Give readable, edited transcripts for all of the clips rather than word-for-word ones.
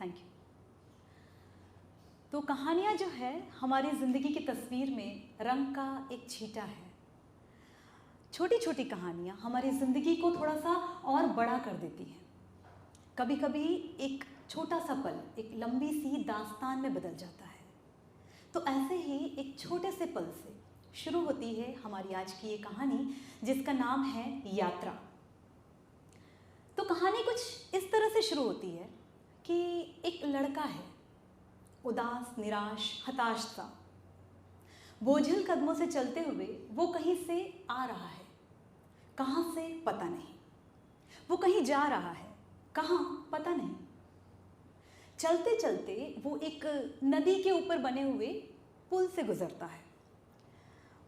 Thank you. तो कहानियाँ जो है हमारी ज़िंदगी की तस्वीर में रंग का एक छींटा है। छोटी छोटी कहानियाँ हमारी ज़िंदगी को थोड़ा सा और बड़ा कर देती हैं। कभी कभी एक छोटा सा पल एक लंबी सी दास्तान में बदल जाता है। तो ऐसे ही एक छोटे से पल से शुरू होती है हमारी आज की ये कहानी, जिसका नाम है यात्रा। तो कहानी कुछ इस तरह से शुरू होती है कि एक लड़का है, उदास, निराश, हताश सा। बोझिल कदमों से चलते हुए वो कहीं से आ रहा है, कहाँ से पता नहीं। वो कहीं जा रहा है, कहाँ पता नहीं। चलते चलते वो एक नदी के ऊपर बने हुए पुल से गुजरता है।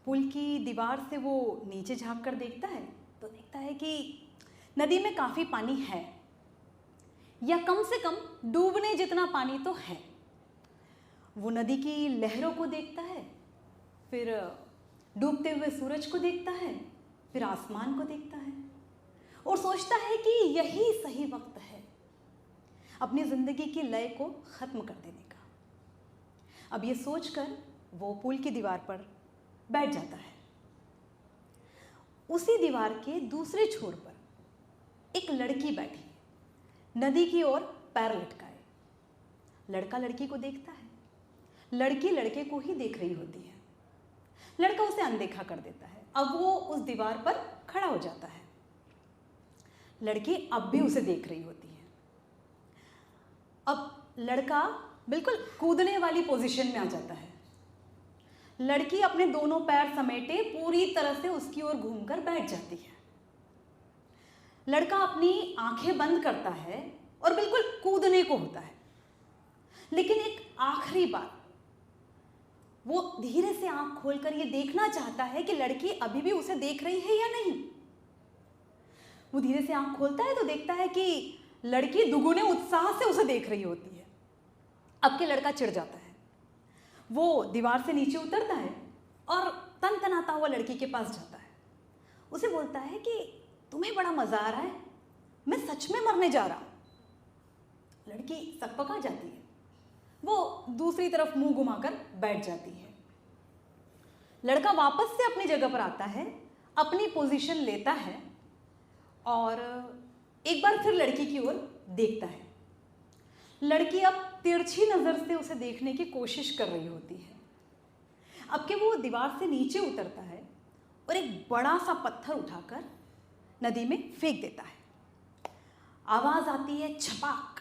पुल की दीवार से वो नीचे झांक कर देखता है तो देखता है कि नदी में काफ़ी पानी है, या कम से कम डूबने जितना पानी तो है। वो नदी की लहरों को देखता है, फिर डूबते हुए सूरज को देखता है, फिर आसमान को देखता है और सोचता है कि यही सही वक्त है अपनी ज़िंदगी की लय को ख़त्म कर देने का। अब ये सोचकर वो पुल की दीवार पर बैठ जाता है। उसी दीवार के दूसरे छोर पर एक लड़की बैठी है, नदी की ओर पैर लटकाए। लड़का लड़की को देखता है, लड़की लड़के को ही देख रही होती है। लड़का उसे अनदेखा कर देता है। अब वो उस दीवार पर खड़ा हो जाता है। लड़की अब भी उसे देख रही होती है। अब लड़का बिल्कुल कूदने वाली पोजीशन में आ जाता है। लड़की अपने दोनों पैर समेटे पूरी तरह से उसकी ओर घूमकर बैठ जाती है। लड़का अपनी आंखें बंद करता है और बिल्कुल कूदने को होता है, लेकिन एक आखिरी बार वो धीरे से आंख खोलकर ये देखना चाहता है कि लड़की अभी भी उसे देख रही है या नहीं। वो धीरे से आंख खोलता है तो देखता है कि लड़की दुगुने उत्साह से उसे देख रही होती है। अब के लड़का चिढ़ जाता है। वो दीवार से नीचे उतरता है और तनतनाता हुआ लड़की के पास जाता है। उसे बोलता है कि तुम्हें बड़ा मजा आ रहा है, मैं सच में मरने जा रहा हूं। लड़की सकपका जाती है। वो दूसरी तरफ मुंह घुमाकर बैठ जाती है। लड़का वापस से अपनी जगह पर आता है, अपनी पोजीशन लेता है और एक बार फिर लड़की की ओर देखता है। लड़की अब तिरछी नजर से उसे देखने की कोशिश कर रही होती है। अब के वो दीवार से नीचे उतरता है और एक बड़ा सा पत्थर उठाकर नदी में फेंक देता है। आवाज आती है छपाक।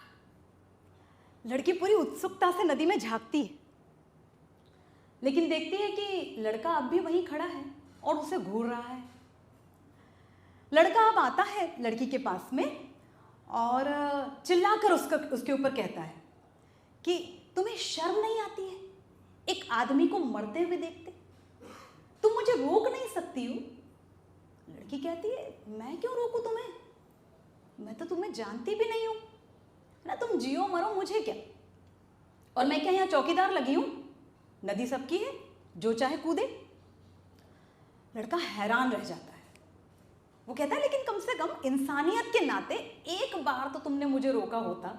लड़की पूरी उत्सुकता से नदी में झांकती है, लेकिन देखती है कि लड़का अब भी वहीं खड़ा है और उसे घूर रहा है। लड़का अब आता है लड़की के पास में और चिल्लाकर उसके ऊपर कहता है कि तुम्हें शर्म नहीं आती है एक आदमी को मरते हुए देखते? तुम मुझे रोक नहीं सकती हो? लड़की कहती है, मैं क्यों रोकूं तुम्हें? मैं तो तुम्हें जानती भी नहीं हूं ना, तुम जियो मरो मुझे क्या, और मैं क्या यहाँ चौकीदार लगी हूं? नदी सबकी है, जो चाहे कूदे। लड़का हैरान रह जाता है। वो कहता है, लेकिन कम से कम इंसानियत के नाते एक बार तो तुमने मुझे रोका होता।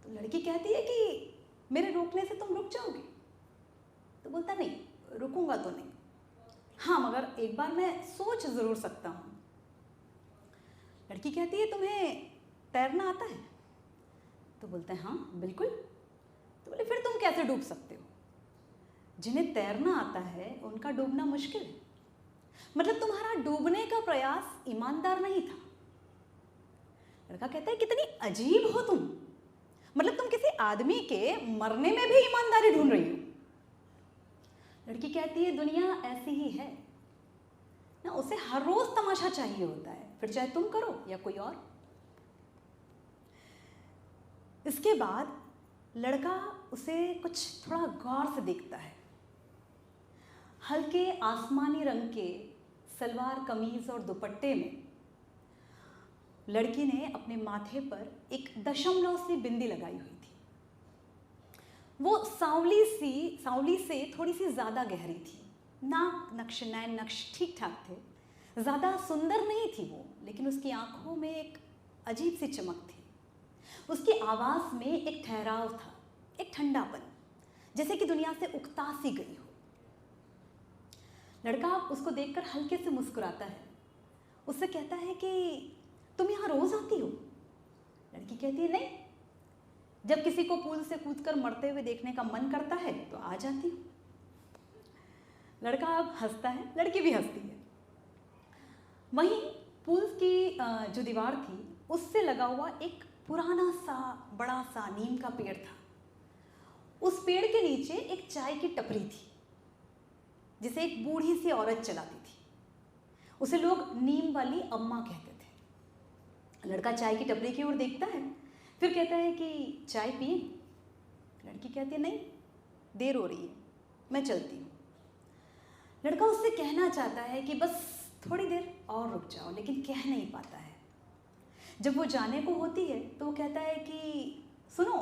तो लड़की कहती है कि मेरे रोकने से तुम रुक जाओगे? तो बोलता, नहीं रुकूंगा तो नहीं, हाँ मगर एक बार मैं सोच जरूर सकता हूं। लड़की कहती है, तुम्हें तैरना आता है? तो बोलते हैं, हाँ बिल्कुल। तो बोले, फिर तुम कैसे डूब सकते हो? जिन्हें तैरना आता है उनका डूबना मुश्किल है। मतलब तुम्हारा डूबने का प्रयास ईमानदार नहीं था। लड़का कहता है, कितनी अजीब हो तुम, मतलब तुम किसी आदमी के मरने में भी ईमानदारी ढूंढ रही हो। लड़की कहती है, दुनिया ऐसी ही है ना, उसे हर रोज तमाशा चाहिए होता है, फिर चाहे तुम करो या कोई और। इसके बाद लड़का उसे कुछ थोड़ा गौर से देखता है। हल्के आसमानी रंग के सलवार कमीज और दुपट्टे में लड़की ने अपने माथे पर एक दशमलव सी बिंदी लगाई हुई थी। वो सांवली से थोड़ी सी ज़्यादा गहरी थी। नाक नक्श, नैन नक्श ठीक ठाक थे, ज़्यादा सुंदर नहीं थी वो, लेकिन उसकी आंखों में एक अजीब सी चमक थी। उसकी आवाज़ में एक ठहराव था, एक ठंडापन, जैसे कि दुनिया से उकता सी गई हो। लड़का उसको देखकर हल्के से मुस्कुराता है, उससे कहता है कि तुम यहाँ रोज़ आती हो? लड़की कहती है नहीं, जब किसी को पूल से कूदकर मरते हुए देखने का मन करता है तो आ जाती हूँ। लड़का अब हंसता है, लड़की भी हंसती है। वहीं पूल की जो दीवार थी उससे लगा हुआ एक पुराना सा बड़ा सा नीम का पेड़ था। उस पेड़ के नीचे एक चाय की टपरी थी जिसे एक बूढ़ी सी औरत चलाती थी। उसे लोग नीम वाली अम्मा कहते थे। लड़का चाय की टपरी की ओर देखता है, फिर कहता है कि चाय पिए? लड़की कहती है नहीं, देर हो रही है, मैं चलती हूँ। लड़का उससे कहना चाहता है कि बस थोड़ी देर और रुक जाओ, लेकिन कह नहीं पाता है। जब वो जाने को होती है तो वो कहता है कि सुनो,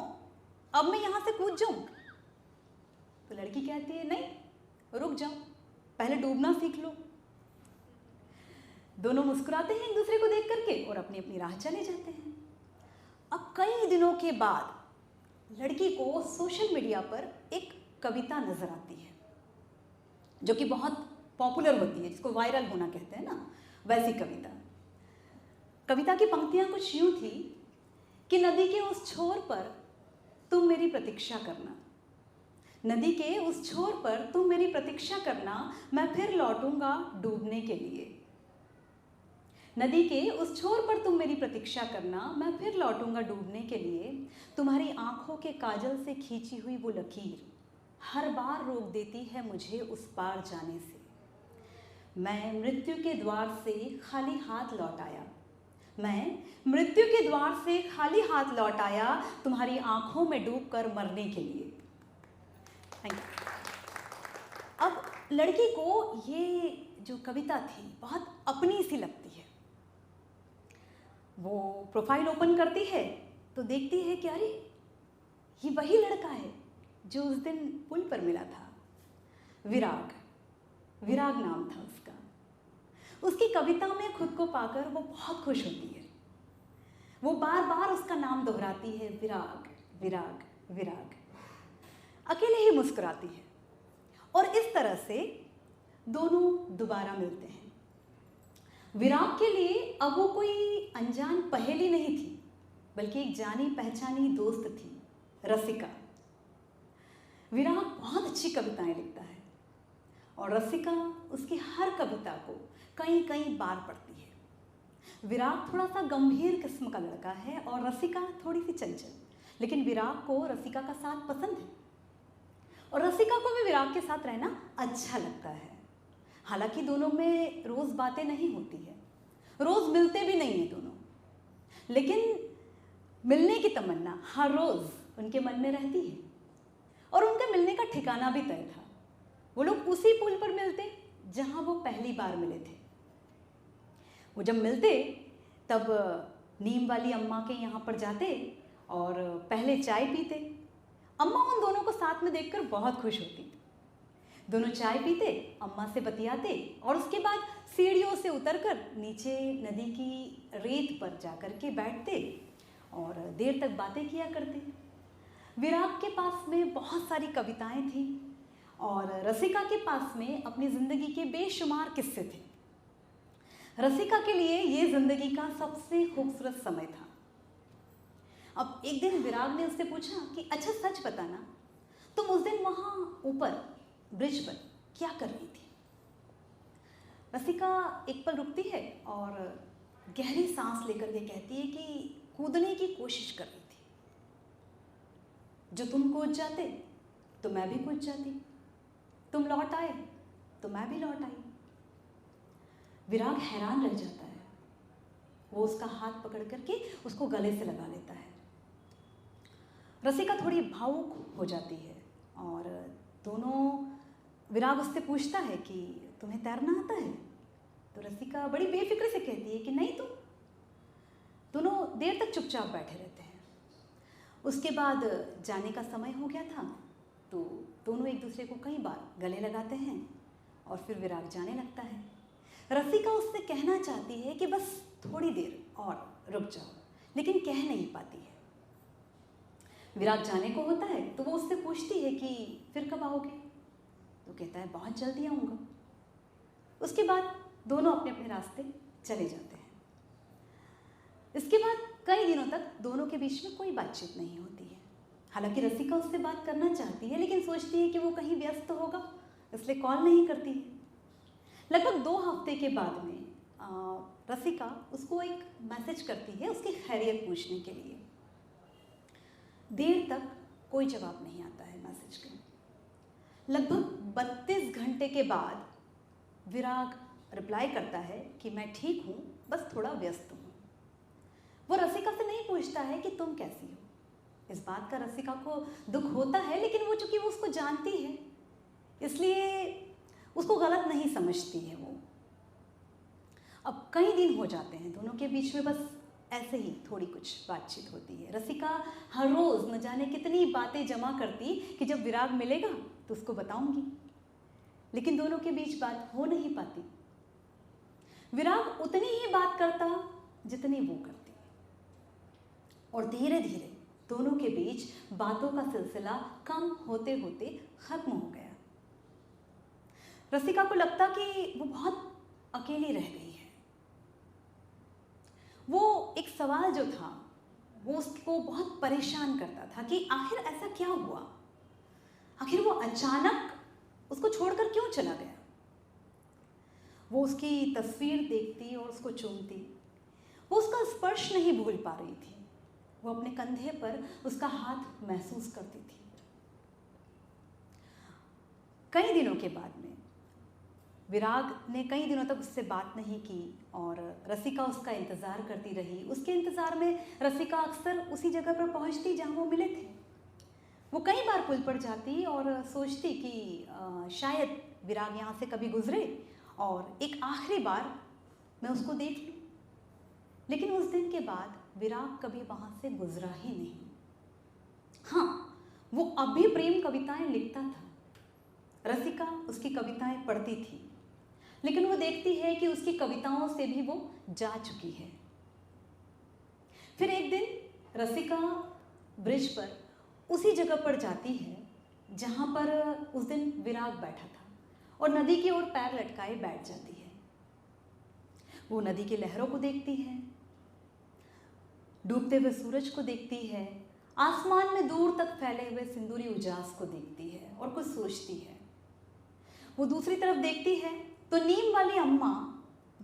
अब मैं यहाँ से कूद जाऊँ? तो लड़की कहती है नहीं, रुक जाओ, पहले डूबना सीख लो। दोनों मुस्कुराते हैं एक दूसरे को देख करके और अपनी अपनी राह चले जाते हैं। अब कई दिनों के बाद लड़की को सोशल मीडिया पर एक कविता नजर आती है जो कि बहुत पॉपुलर होती है, जिसको वायरल होना कहते हैं ना, वैसी कविता की पंक्तियां कुछ यूं थी कि नदी के उस छोर पर तुम मेरी प्रतीक्षा करना, नदी के उस छोर पर तुम मेरी प्रतीक्षा करना, मैं फिर लौटूंगा डूबने के लिए। नदी के उस छोर पर तुम मेरी प्रतीक्षा करना, मैं फिर लौटूंगा डूबने के लिए। तुम्हारी आंखों के काजल से खींची हुई वो लकीर हर बार रोक देती है मुझे उस पार जाने से। मैं मृत्यु के द्वार से खाली हाथ लौट आया, मैं मृत्यु के द्वार से खाली हाथ लौट आया, तुम्हारी आंखों में डूबकर मरने के लिए। Thank you. अब लड़की को ये जो कविता थी बहुत अपनी सी लगती है। वो प्रोफाइल ओपन करती है तो देखती है कि अरे ये वही लड़का है जो उस दिन पुल पर मिला था। विराग नाम था उसका। उसकी कविता में खुद को पाकर वो बहुत खुश होती है। वो बार बार उसका नाम दोहराती है, विराग विराग विराग। अकेले ही मुस्कुराती है और इस तरह से दोनों दोबारा मिलते हैं। विराग के लिए अब वो कोई अनजान पहेली नहीं थी, बल्कि एक जानी पहचानी दोस्त थी, रसिका। विराग बहुत अच्छी कविताएं लिखता है और रसिका उसकी हर कविता को कई कई बार पढ़ती है। विराग थोड़ा सा गंभीर किस्म का लड़का है और रसिका थोड़ी सी चंचल, लेकिन विराग को रसिका का साथ पसंद है और रसिका को भी विराग के साथ रहना अच्छा लगता है। हालांकि दोनों में रोज़ बातें नहीं होती है, रोज़ मिलते भी नहीं हैं दोनों, लेकिन मिलने की तमन्ना हर रोज़ उनके मन में रहती है और उनके मिलने का ठिकाना भी तय था। वो लोग उसी पुल पर मिलते जहाँ वो पहली बार मिले थे। वो जब मिलते तब नीम वाली अम्मा के यहाँ पर जाते और पहले चाय पीते। अम्मा उन दोनों को साथ में देखकर बहुत खुश होती। दोनों चाय पीते, अम्मा से बतियाते और उसके बाद सीढ़ियों से उतरकर नीचे नदी की रेत पर जाकर के बैठते और देर तक बातें किया करते। विराग के पास में बहुत सारी कविताएं थी और रसिका के पास में अपनी ज़िंदगी के बेशुमार किस्से थे। रसिका के लिए ये ज़िंदगी का सबसे खूबसूरत समय था। अब एक दिन विराग ने उससे पूछा कि अच्छा सच बताना, तुम उस दिन वहाँ ऊपर ब्रिज पर क्या कर रही थी? रसिका एक पल रुकती है और गहरी सांस लेकर के कहती है कि कूदने की कोशिश कर रही थी। जो तुम कूद जाते तो मैं भी कूद जाती, तुम लौट आए तो मैं भी लौट आई। विराग हैरान रह जाता है। वो उसका हाथ पकड़ करके उसको गले से लगा लेता है। रसिका थोड़ी भावुक हो जाती है और विराग उससे पूछता है कि तुम्हें तैरना आता है? तो रसिका बड़ी बेफिक्र से कहती है कि नहीं। तुम दोनों देर तक चुपचाप बैठे रहते हैं। उसके बाद जाने का समय हो गया था तो दोनों एक दूसरे को कई बार गले लगाते हैं और फिर विराग जाने लगता है। रसिका उससे कहना चाहती है कि बस थोड़ी देर और रुक जाओ, लेकिन कह नहीं पाती है। विराग जाने को होता है तो वो उससे पूछती है कि फिर कब आओगे? तो कहता है बहुत जल्दी आऊँगा। उसके बाद दोनों अपने अपने रास्ते चले जाते हैं। इसके बाद कई दिनों तक दोनों के बीच में कोई बातचीत नहीं होती है। हालांकि रसिका उससे बात करना चाहती है, लेकिन सोचती है कि वो कहीं व्यस्त होगा, इसलिए कॉल नहीं करती है। लगभग 2 हफ्ते के बाद में रसिका उसको एक मैसेज करती है उसकी खैरियत पूछने के लिए। देर तक कोई जवाब नहीं आता है मैसेज का। लगभग 32 घंटे के बाद विराग रिप्लाई करता है कि मैं ठीक हूँ, बस थोड़ा व्यस्त हूँ। वो रसिका से नहीं पूछता है कि तुम कैसी हो। इस बात का रसिका को दुख होता है, लेकिन वो चूंकि वो उसको जानती है इसलिए उसको गलत नहीं समझती है वो। अब कई दिन हो जाते हैं दोनों के बीच में, बस ऐसे ही थोड़ी कुछ बातचीत होती है। रसिका हर रोज़ न जाने कितनी बातें जमा करती कि जब विराग मिलेगा तो उसको बताऊंगी, लेकिन दोनों के बीच बात हो नहीं पाती। विराग उतनी ही बात करता जितनी वो करती, और धीरे धीरे दोनों के बीच बातों का सिलसिला कम होते होते खत्म हो गया। रसिका को लगता कि वो बहुत अकेली रह गई है। वो एक सवाल जो था वो उसको बहुत परेशान करता था कि आखिर ऐसा क्या हुआ, आखिर वो अचानक उसको छोड़कर क्यों चला गया। वो उसकी तस्वीर देखती और उसको चूमती, वो उसका स्पर्श नहीं भूल पा रही थी। वो अपने कंधे पर उसका हाथ महसूस करती थी। कई दिनों के बाद में विराग ने कई दिनों तक उससे बात नहीं की और रसिका उसका इंतज़ार करती रही। उसके इंतज़ार में रसिका अक्सर उसी जगह पर पहुंचती जहां वो मिले थे। वो कई बार पुल पर जाती और सोचती कि शायद विराग यहाँ से कभी गुजरे और एक आखिरी बार मैं उसको देख लूँ। लेकिन उस दिन के बाद विराग कभी वहाँ से गुजरा ही नहीं। हाँ, वो अब भी प्रेम कविताएं लिखता था। रसिका उसकी कविताएं पढ़ती थी, लेकिन वो देखती है कि उसकी कविताओं से भी वो जा चुकी है। फिर एक दिन रसिका ब्रिज पर उसी जगह पर जाती है जहाँ पर उस दिन विराग बैठा था, और नदी की ओर पैर लटकाए बैठ जाती है। वो नदी की लहरों को देखती है, डूबते हुए सूरज को देखती है, आसमान में दूर तक फैले हुए सिंदूरी उजास को देखती है और कुछ सोचती है। वो दूसरी तरफ देखती है तो नीम वाली अम्मा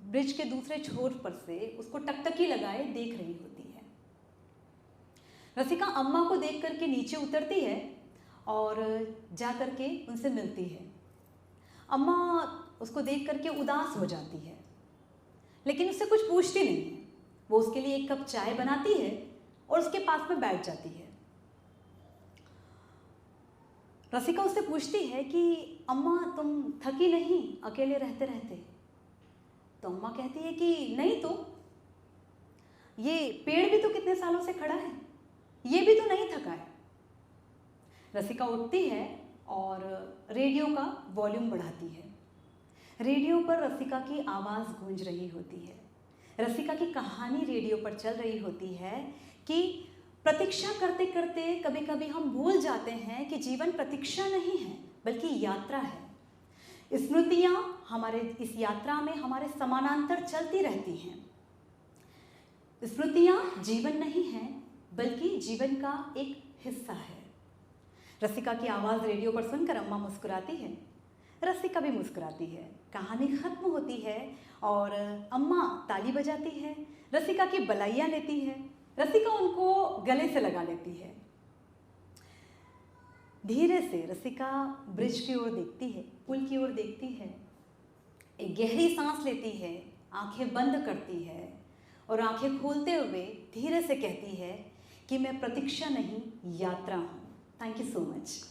ब्रिज के दूसरे छोर पर से उसको टकटकी लगाए देख रही होती है। रसिका अम्मा को देख करके नीचे उतरती है और जा करके उनसे मिलती है। अम्मा उसको देख करके उदास हो जाती है, लेकिन उससे कुछ पूछती नहीं है। वो उसके लिए एक कप चाय बनाती है और उसके पास में बैठ जाती है। रसिका उससे पूछती है कि अम्मा तुम थकी नहीं अकेले रहते रहते? तो अम्मा कहती है कि नहीं, तो ये पेड़ भी तो कितने सालों से खड़ा है, ये भी तो नहीं थका है। रसिका उठती है और रेडियो का वॉल्यूम बढ़ाती है। रेडियो पर रसिका की आवाज़ गूंज रही होती है। रसिका की कहानी रेडियो पर चल रही होती है कि प्रतीक्षा करते करते कभी कभी हम भूल जाते हैं कि जीवन प्रतीक्षा नहीं है बल्कि यात्रा है। स्मृतियाँ हमारे इस यात्रा में हमारे समानांतर चलती रहती हैं। स्मृतियाँ जीवन नहीं हैं बल्कि जीवन का एक हिस्सा है। रसिका की आवाज़ रेडियो पर सुनकर अम्मा मुस्कुराती है, रसिका भी मुस्कुराती है। कहानी खत्म होती है और अम्मा ताली बजाती है, रसिका की बलाइयाँ लेती है, रसिका उनको गले से लगा लेती है। धीरे से रसिका ब्रिज की ओर देखती है, पुल की ओर देखती है, एक गहरी सांस लेती है, आंखें बंद करती है और आंखें खोलते हुए धीरे से कहती है कि मैं प्रतीक्षा नहीं यात्रा हूँ। Thank you so much.